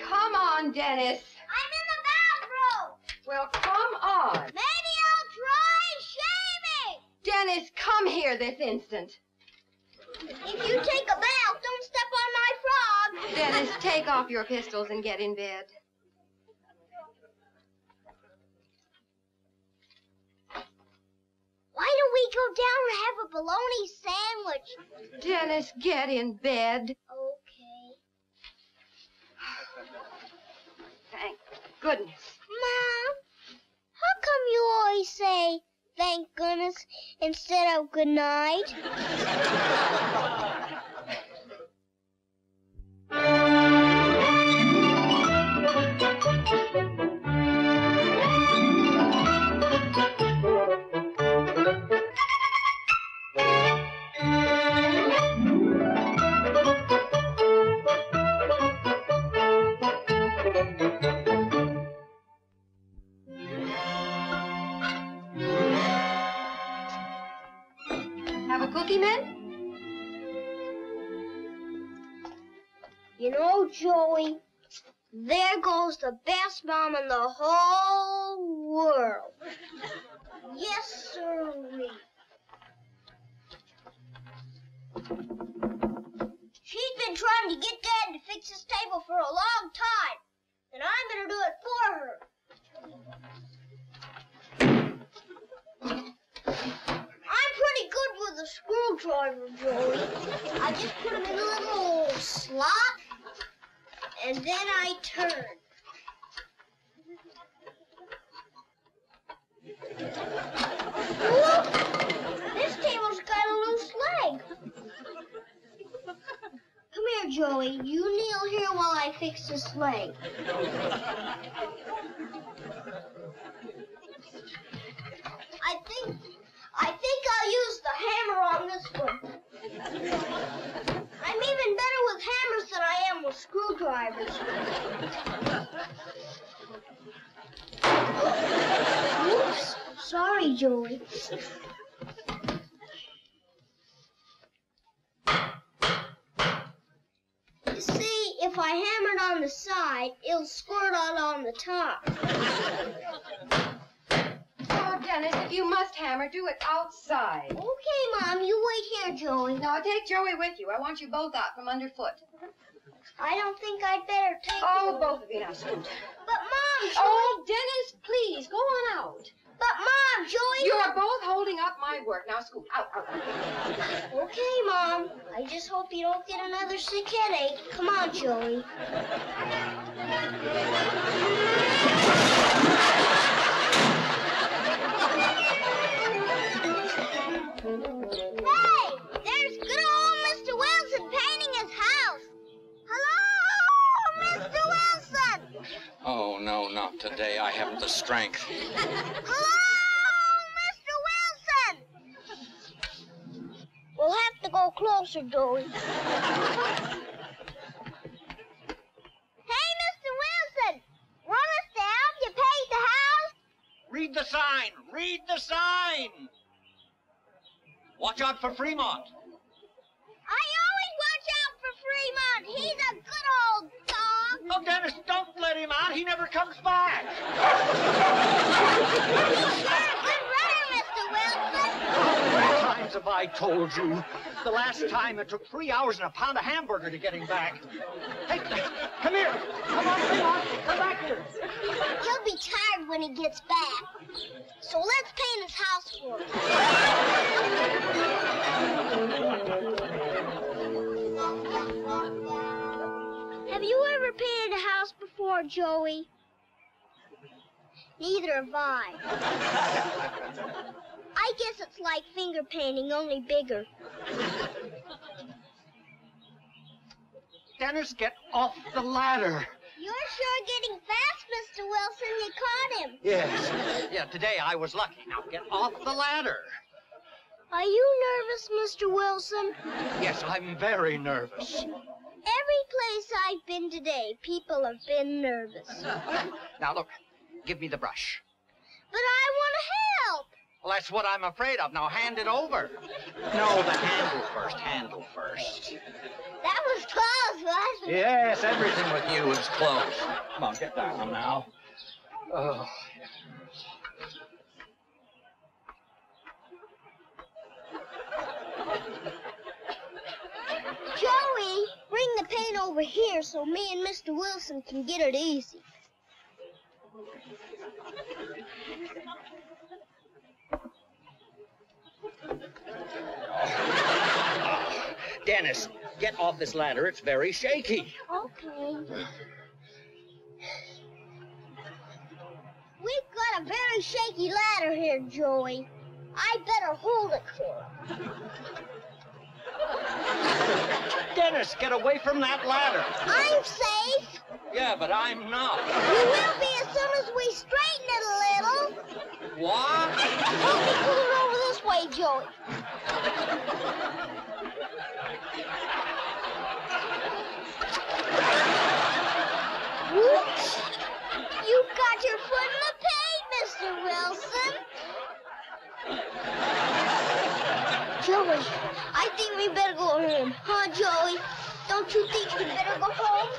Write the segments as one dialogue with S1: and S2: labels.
S1: Come on, Dennis.
S2: I'm in the bathroom.
S1: Well, come on.
S2: Maybe I'll try shaving.
S1: Dennis, come here this instant.
S2: If you take a bath, don't step on my frog.
S1: Dennis, take off your pistols and get in bed.
S2: Why don't we go down and have a bologna sandwich?
S1: Dennis, get in bed.
S2: Okay.
S1: Thank goodness.
S2: Mom, how come you always say thank goodness instead of good night? You know, Joey, there goes the best mom in the whole world. Yes, sirree. She's been trying to get Dad to fix his table for a long time, and I'm going to do it for her. I'm pretty good with a screwdriver, Joey. I just put him in a little slot, and then I turn. Whoop! This table's got a loose leg. Come here, Joey. You kneel here while I fix this leg. I think I'll use the hammer on this one. I'm even better with hammers than I am with screwdrivers. Oops. Sorry, Joey. You see, if I hammered on the side, it'll squirt out on the top.
S1: Dennis, if you must hammer, do it outside.
S2: Okay, Mom, you wait here, Joey.
S1: No, take Joey with you. I want you both out from underfoot.
S2: I don't think I'd better take
S1: Oh, both of you now, scoot.
S2: But, Mom, Joey...
S1: Oh, Dennis, please, go on out.
S2: But, Mom, Joey...
S1: You're both holding up my work. Now, scoot. Out.
S2: Okay, Mom. I just hope you don't get another sick headache. Come on, Joey. Hey, there's good old Mr. Wilson painting his house. Hello, Mr. Wilson.
S3: Oh, no, not today. I haven't the strength.
S2: Hello, Mr. Wilson. We'll have to go closer, Joey. Hey, Mr. Wilson. Want us to help you paint the house?
S3: Read the sign. Read the sign. Watch out for Fremont.
S2: I always watch out for Fremont. He's a good old dog.
S3: Oh, Dennis, don't let him out. He never comes back.
S2: He's sure a good runner, Mr. Wilson.
S3: How many times have I told you? The last time it took 3 hours and a pound of hamburger to get him back. Hey, come here. Come on, Fremont. Come back here.
S2: He'll be tired when he gets back. So let's paint his house for him. Have you ever painted a house before, Joey? Neither have I. I guess it's like finger painting, only bigger.
S3: Dennis, get off the ladder.
S2: You're sure getting fast, Mr. Wilson. You caught him.
S3: Yes. Yeah, today I was lucky. Now get off the ladder.
S2: Are you nervous, Mr. Wilson?
S3: Yes, I'm very nervous.
S2: Every place I've been today, people have been nervous.
S3: Now, look, give me the brush.
S2: But I want to help.
S3: Well, that's what I'm afraid of. Now, hand it over. No, the handle first. Handle first.
S2: That was close. close, wasn't it?
S3: Yes, everything with you is close. Come on, get down now. Oh.
S2: Joey, bring the paint over here so me and Mr. Wilson can get it easy.
S3: Dennis, get off this ladder. It's very shaky.
S2: Okay. We've got a very shaky ladder here, Joey. I better hold it for him.
S3: Dennis, get away from that ladder.
S2: I'm safe.
S3: Yeah, but I'm not.
S2: You will be as soon as we straighten it a little.
S3: What?
S2: Help me pull it over this way, Joey. Whoops! You got your foot in the paint, Mr. Wilson. Joey, I think we better go home. Huh, Joey? Don't you think we better go home?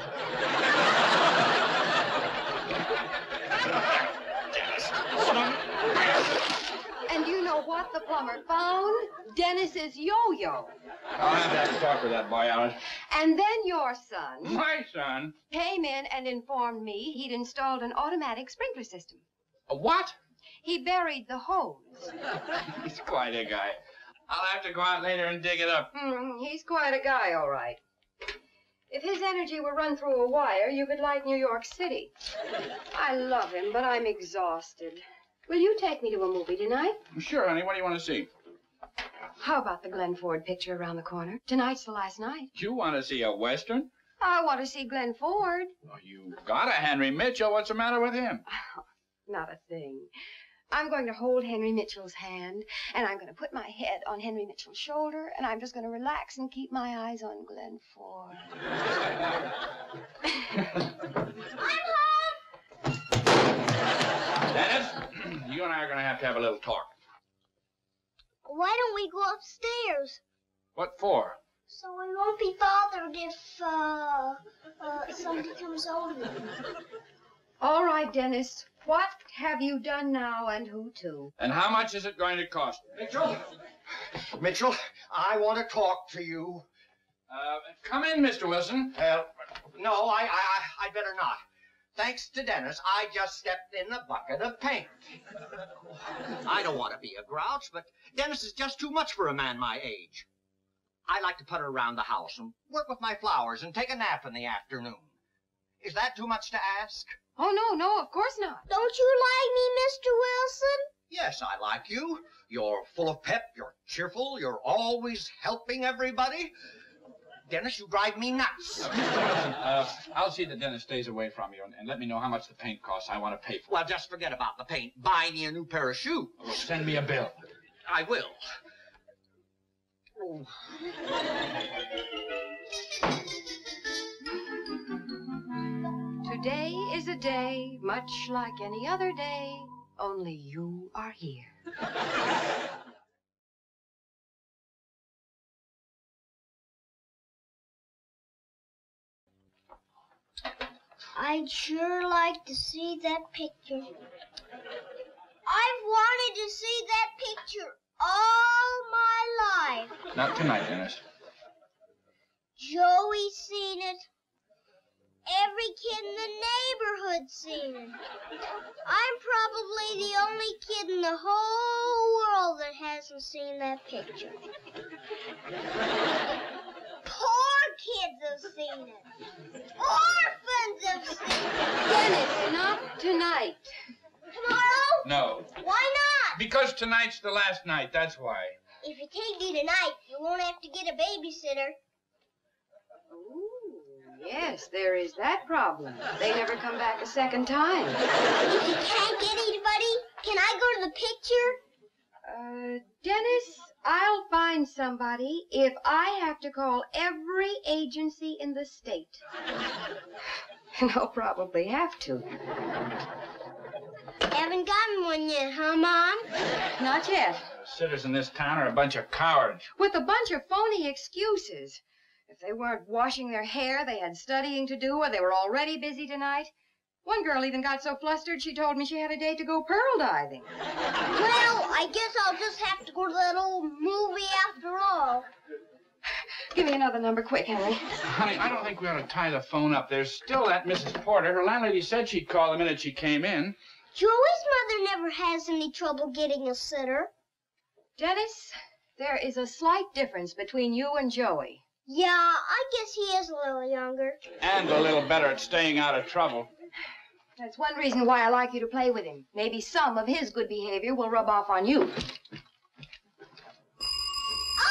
S1: And you know what the plumber found? Dennis's yo-yo.
S4: I'll have that talk with that boy, Alice.
S1: And then your son
S4: My son?
S1: came in and informed me he'd installed an automatic sprinkler system.
S4: A what?
S1: He buried the hose.
S4: He's quite a guy. I'll have to go out later and dig it up.
S1: He's quite a guy, all right. If his energy were run through a wire, you could light New York City. I love him, but I'm exhausted. Will you take me to a movie tonight?
S4: Sure, honey. What do you want to see?
S1: How about the Glenn Ford picture around the corner? Tonight's the last night.
S4: You want to see a Western?
S1: I want to see Glenn Ford.
S4: Oh, you got a Henry Mitchell. What's the matter with him?
S1: Not a thing. I'm going to hold Henry Mitchell's hand, and I'm going to put my head on Henry Mitchell's shoulder, and I'm just going to relax and keep my eyes on Glenn Ford.
S2: I'm home.
S4: Dennis, you and I are going to have a little talk.
S2: Why don't we go upstairs?
S4: What for?
S2: So we won't be bothered if somebody comes over.
S1: All right, Dennis. What have you done now, and who to?
S4: And how much is it going to cost?
S3: Mitchell, I want to talk to you.
S4: Come in, Mr. Wilson.
S3: No, I'd better not. Thanks to Dennis, I just stepped in a bucket of paint. I don't want to be a grouch, but Dennis is just too much for a man my age. I like to putter around the house and work with my flowers and take a nap in the afternoon. Is that too much to ask?
S1: Oh, no, of course not.
S2: Don't you like me, Mr. Wilson?
S3: Yes, I like you. You're full of pep, you're cheerful, you're always helping everybody. Dennis, you drive me nuts.
S4: I'll see that Dennis stays away from you and let me know how much the paint costs. I want to pay for it.
S3: Well, just forget about the paint. Buy me a new pair of shoes.
S4: Well, send me a bill.
S3: I will. Oh.
S1: Today is a day much like any other day, only you are here.
S2: I'd sure like to see that picture. I've wanted to see that picture all my life.
S4: Not tonight, Dennis.
S2: Joey's seen it. Every kid in the neighborhood's seen it. I'm probably the only kid in the whole world that hasn't seen that picture. Poor kids have seen it. Orphans have seen it.
S1: Dennis, not tonight.
S2: Tomorrow?
S4: No.
S2: Why not?
S4: Because tonight's the last night, that's why.
S2: If you take me tonight, you won't have to get a babysitter.
S1: Ooh, yes, there is that problem. They never come back a second time.
S2: If you can't get anybody, can I go to the picture?
S1: Dennis, I'll find somebody if I have to call every agency in the state. And I'll probably have to.
S2: Haven't gotten one yet, huh, Mom?
S1: Not yet.
S4: Sitters in this town are a bunch of cowards.
S1: With a bunch of phony excuses. If they weren't washing their hair, they had studying to do, or they were already busy tonight. One girl even got so flustered she told me she had a date to go pearl diving.
S2: Well, I guess I'll just have to go to that old movie after all.
S1: Give me another number quick, Henry.
S4: Honey, I don't think we ought to tie the phone up. There's still that Mrs. Porter. Her landlady said she'd call the minute she came in.
S2: Joey's mother never has any trouble getting a sitter.
S1: Dennis, there is a slight difference between you and Joey.
S2: Yeah, I guess he is a little younger.
S4: And a little better at staying out of trouble.
S1: That's one reason why I like you to play with him. Maybe some of his good behavior will rub off on you.
S2: I'll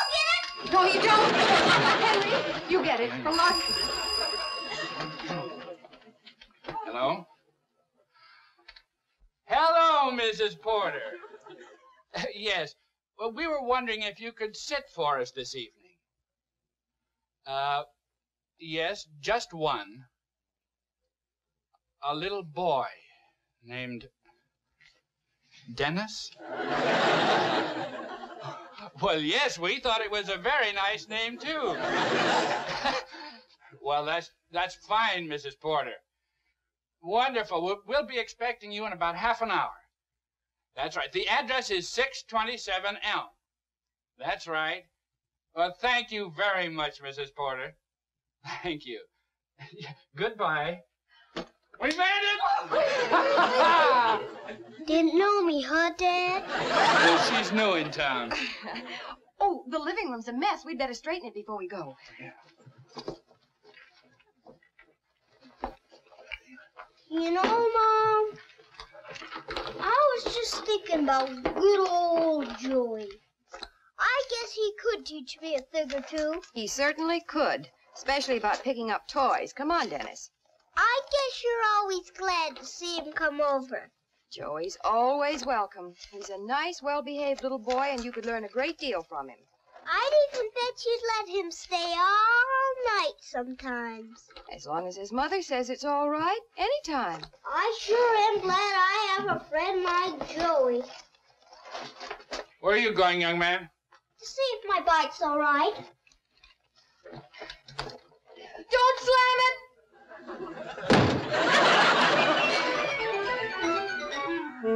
S2: get it!
S1: No, you don't. Henry, you get it. For luck.
S4: Hello? Hello, Mrs. Porter. Yes. Well, we were wondering if you could sit for us this evening. Yes, just one. A little boy named Dennis? Well, yes, we thought it was a very nice name, too. Well, that's fine, Mrs. Porter. Wonderful. We'll be expecting you in about half an hour. That's right. The address is 627 Elm. That's right. Well, thank you very much, Mrs. Porter. Thank you. Goodbye. We made it!
S2: Didn't know me, huh, Dad?
S4: Well, she's new in town.
S1: Oh, the living room's a mess. We'd better straighten it before we go.
S4: Yeah.
S2: You know, Mom, I was just thinking about good old Joey. I guess he could teach me a thing or two.
S1: He certainly could, especially about picking up toys. Come on, Dennis.
S2: I guess you're always glad to see him come over.
S1: Joey's always welcome. He's a nice, well-behaved little boy, and you could learn a great deal from him.
S2: I'd even bet you'd let him stay all night sometimes.
S1: As long as his mother says it's all right, anytime.
S2: I sure am glad I have a friend like Joey.
S4: Where are you going, young man?
S2: To see if my bike's all right.
S1: Don't slam it!
S5: You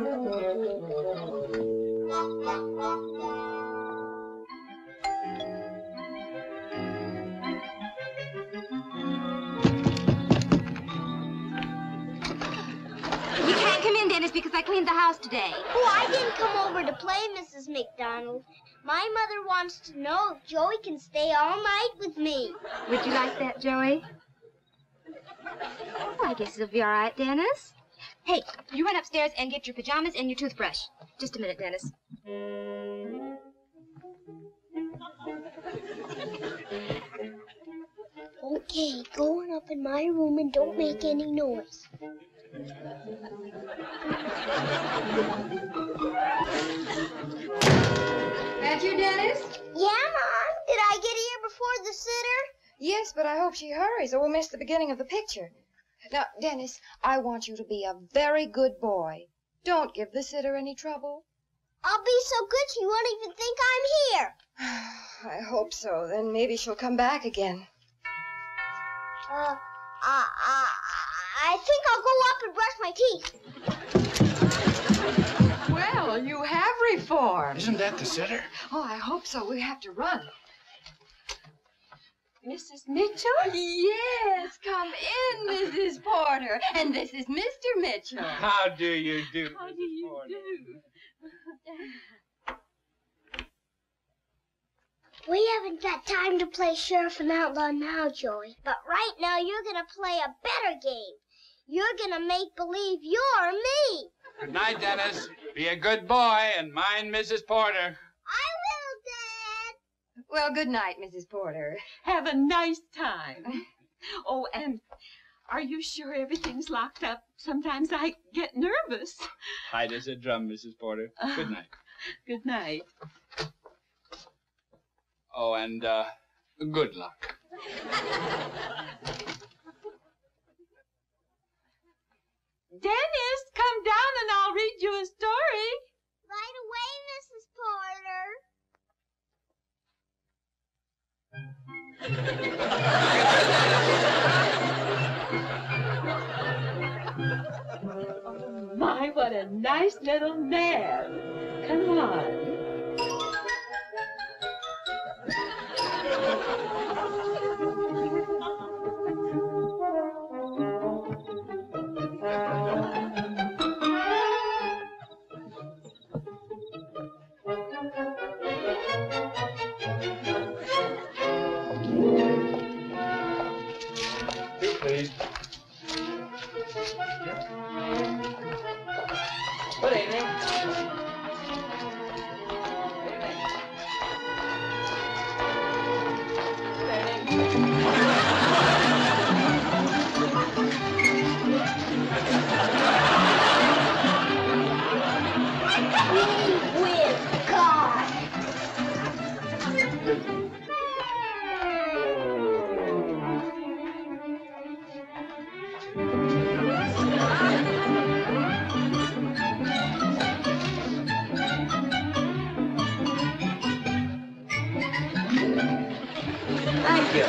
S5: can't come in, Dennis, because I cleaned the house today.
S2: Oh, I didn't come over to play, Mrs. McDonald. My mother wants to know if Joey can stay all night with me.
S5: Would you like that, Joey? Oh, I guess it'll be all right, Dennis. Hey, you run upstairs and get your pajamas and your toothbrush. Just a minute, Dennis.
S2: Okay, go on up in my room and don't make any noise.
S1: That you, Dennis?
S2: Yeah, Mom? Did I get here before the sitter?
S1: Yes, but I hope she hurries or we'll miss the beginning of the picture. Now, Dennis, I want you to be a very good boy. Don't give the sitter any trouble.
S2: I'll be so good she won't even think I'm here.
S1: I hope so. Then maybe she'll come back again.
S2: I think I'll go up and brush my teeth.
S1: Well, you have reformed.
S4: Isn't that the sitter?
S1: Oh, I hope so. We have to run.
S6: Mrs. Mitchell?
S1: Yes, come in, Mrs. Porter. And this is Mr. Mitchell.
S4: How do you do?
S6: How do you do?
S2: We haven't got time to play Sheriff and Outlaw now, Joey. But right now, you're going to play a better game. You're going to make believe you're me.
S4: Good night, Dennis. Be a good boy and mind Mrs. Porter.
S2: I will, Dad.
S1: Well, good night, Mrs. Porter.
S6: Have a nice time. Oh, and are you sure everything's locked up? Sometimes I get nervous.
S4: Tight as a drum, Mrs. Porter. Good night.
S6: Good night.
S4: Oh, and good luck.
S6: Dennis, come down and I'll read you a story.
S2: Right away, Mrs. Porter.
S6: My, what a nice little man. Come on.
S4: Please.
S3: Good evening.
S2: With God.
S3: Thank you.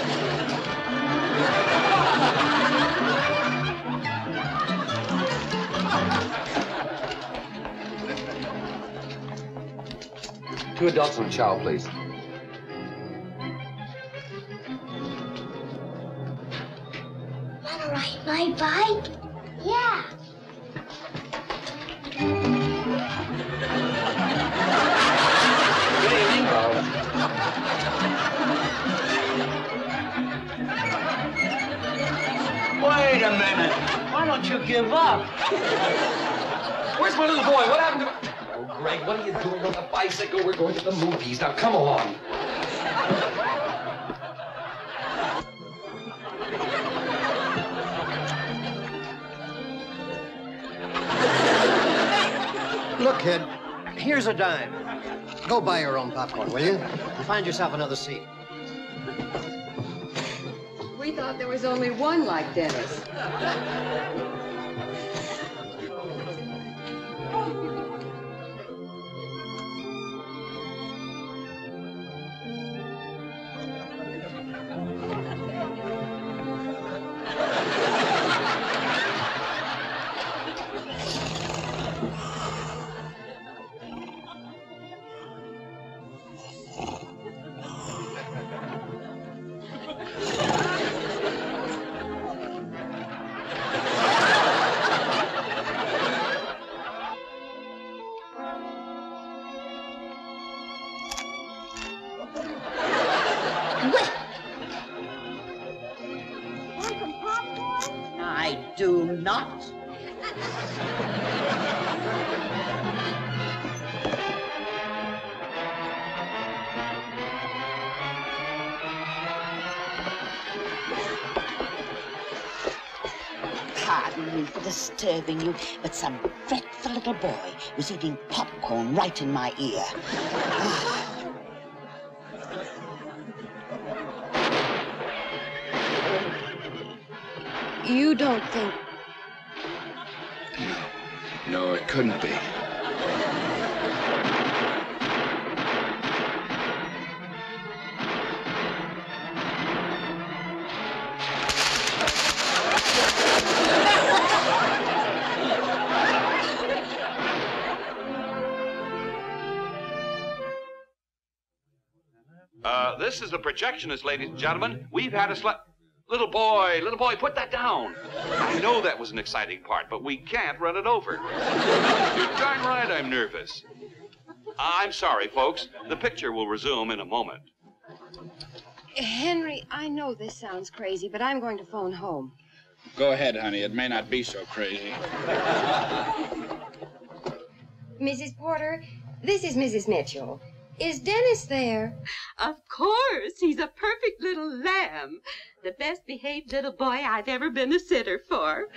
S7: Two adults and a child, please.
S2: Wanna ride my bike? Yeah.
S3: Good evening. Wait a minute. Why don't you give up?
S7: Where's my little boy? What happened to... Oh, Greg, what are you doing on the bicycle? We're going to the movies. Now, come along.
S8: Look, kid, here's a dime. Go buy your own popcorn, will you? And find yourself another seat.
S1: We thought there was only one like Dennis.
S9: I do not. Pardon me for disturbing you, but some fretful little boy was eating popcorn right in my ear.
S1: You don't think...
S7: No, it couldn't be.
S10: This is the projectionist, ladies and gentlemen. We've had a Little boy, put that down. I know that was an exciting part, but we can't run it over. You're darn right I'm nervous. I'm sorry, folks. The picture will resume in a moment.
S1: Henry, I know this sounds crazy, but I'm going to phone home.
S4: Go ahead, honey. It may not be so crazy.
S1: Mrs. Porter, this is Mrs. Mitchell. Is Dennis there?
S6: Of course. He's a perfect little lamb. The best behaved little boy I've ever been a sitter for.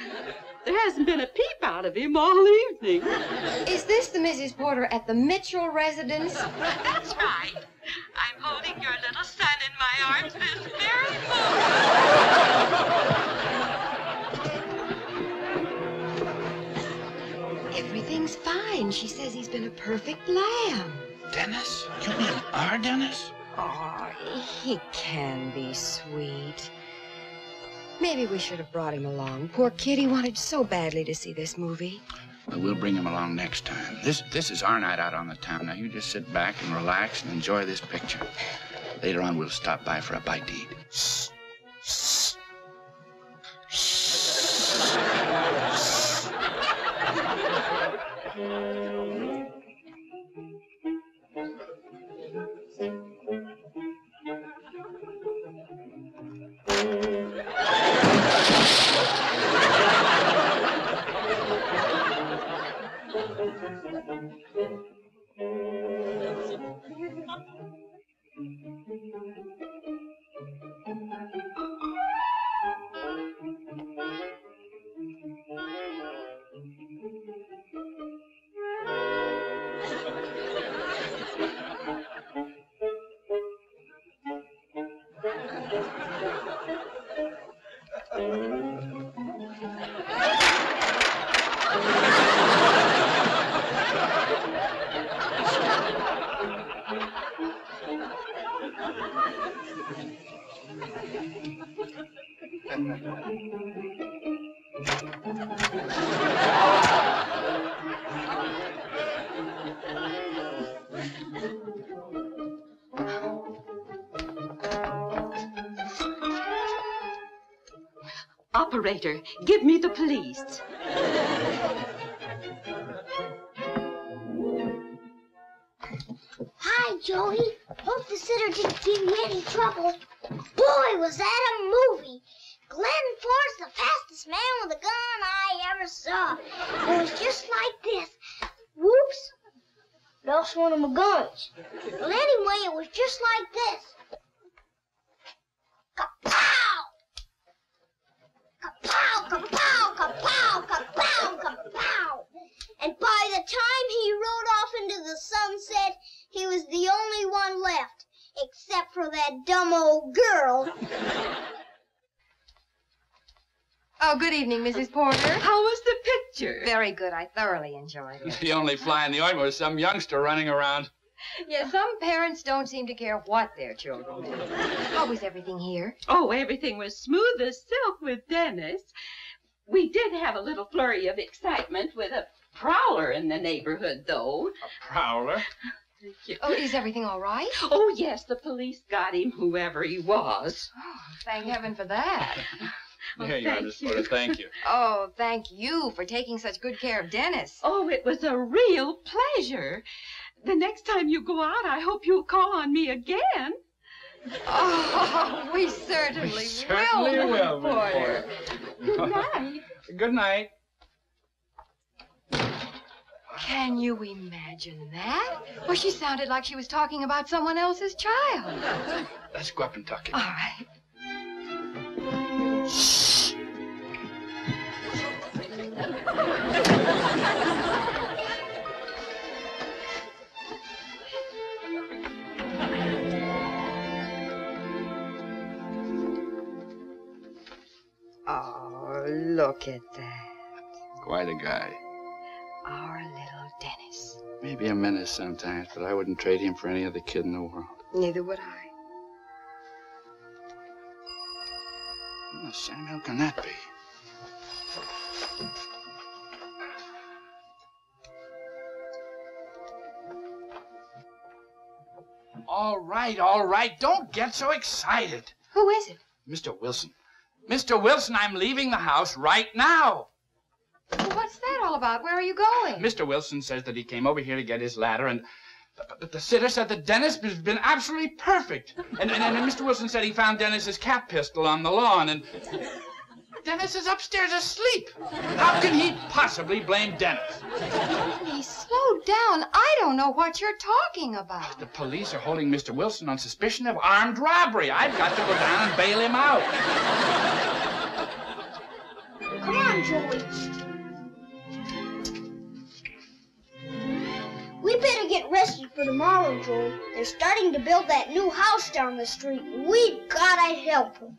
S6: There hasn't been a peep out of him all evening.
S1: Is this the Mrs. Porter at the Mitchell residence?
S6: That's right. I'm holding your little son in my arms this very moment.
S1: Everything's fine. She says he's been a perfect lamb.
S4: Dennis? You mean our Dennis?
S1: Oh, he can be sweet. Maybe we should have brought him along. Poor kid, he wanted so badly to see this movie.
S4: Well, we'll bring him along next time. This is our night out on the town. Now, you just sit back and relax and enjoy this picture. Later on, we'll stop by for a bite to eat. Shh. Shh.
S6: Operator, give me the police.
S2: Hi, Joey. Hope the sitter didn't give you any trouble. Boy, was that a movie. Glenn Ford's the fastest man with a gun I ever saw. It was just like this. Whoops. Lost one of my guns. Well, anyway, it was just like this. Kapow! Kapow, kapow, kapow, kapow, kapow. And by the time he rode off into the sunset, he was the only one left, except for that dumb old girl.
S1: Oh, good evening, Mrs. Porter.
S6: How was the picture?
S1: Very good. I thoroughly enjoyed it.
S4: The only fly in the ointment was some youngster running around.
S1: Yeah, some parents don't seem to care what their children do. How was everything here?
S6: Oh, everything was smooth as silk with Dennis. We did have a little flurry of excitement with a prowler in the neighborhood, though.
S4: A prowler?
S6: Thank you.
S1: Oh, is everything all right?
S6: Oh, yes, the police got him, whoever he was.
S1: Oh, thank heaven for that.
S4: Here you are, Miss Porter. Thank you.
S1: Oh, thank you for taking such good care of Dennis.
S6: Oh, it was a real pleasure. The next time you go out, I hope you'll call on me again.
S1: Oh, we certainly will, Miss Porter.
S6: Good night.
S4: Good night.
S1: Can you imagine that? Well, she sounded like she was talking about someone else's child.
S4: Let's go up and tuck it.
S1: All right.
S4: Shh.
S1: Oh, look at that.
S4: Quite a guy.
S1: Our little Dennis.
S4: Maybe a menace sometimes, but I wouldn't trade him for any other kid in the world.
S1: Neither would I.
S4: What the Sam hell can that be? All right. Don't get so excited.
S1: Who is it?
S4: Mr. Wilson. Mr. Wilson, I'm leaving the house right now.
S1: Well, what's that all about? Where are you going?
S4: Mr. Wilson says that he came over here to get his ladder, and the sitter said that Dennis has been absolutely perfect. And Mr. Wilson said he found Dennis's cap pistol on the lawn, and Dennis is upstairs asleep. How can he possibly blame Dennis?
S1: Please, slow down. I don't know what you're talking about.
S4: The police are holding Mr. Wilson on suspicion of armed robbery. I've got to go down and bail him out.
S2: Come on, Joey. We better get rested for tomorrow, Joey. They're starting to build that new house down the street. We've gotta help them.